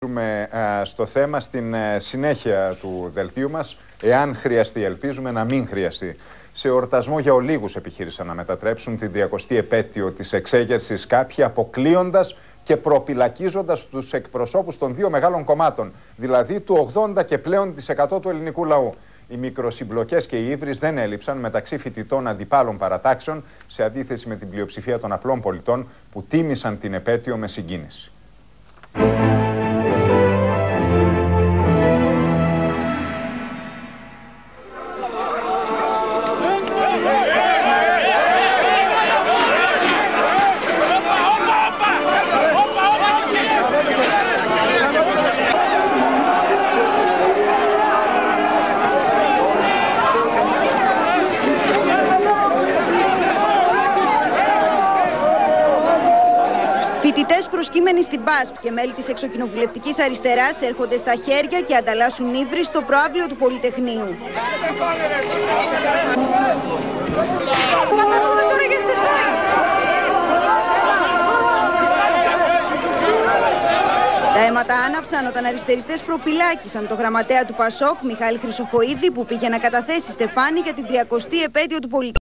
επανέλθουμε στο θέμα στην συνέχεια του δελτίου μας. Εάν χρειαστεί, ελπίζουμε να μην χρειαστεί. Σε εορτασμό για ολίγους επιχείρησαν να μετατρέψουν την 30η επέτειο της εξέγερσης κάποιοι, αποκλείοντας και προπυλακίζοντας τους εκπροσώπους των δύο μεγάλων κομμάτων, δηλαδή του 80% και πλέον του ελληνικού λαού. Οι μικροσυμπλοκές και οι ύβρις δεν έλειψαν μεταξύ φοιτητών αντιπάλων παρατάξεων, σε αντίθεση με την πλειοψηφία των απλών πολιτών που τίμησαν την επέτειο με συγκίνηση. Φοιτητές προσκύμενοι στην ΠΑΣΠ και μέλη της εξοκοινοβουλευτικής αριστεράς έρχονται στα χέρια και ανταλλάσσουν ύβρις στο προαύλιο του Πολυτεχνείου. Τα αίματα άναψαν όταν αριστεριστές προπυλάκησαν το γραμματέα του ΠΑΣΟΚ, Μιχάλη Χρυσοχοΐδη, που πήγε να καταθέσει στεφάνι για την 30η επέτειο του Πολυτεχνείου.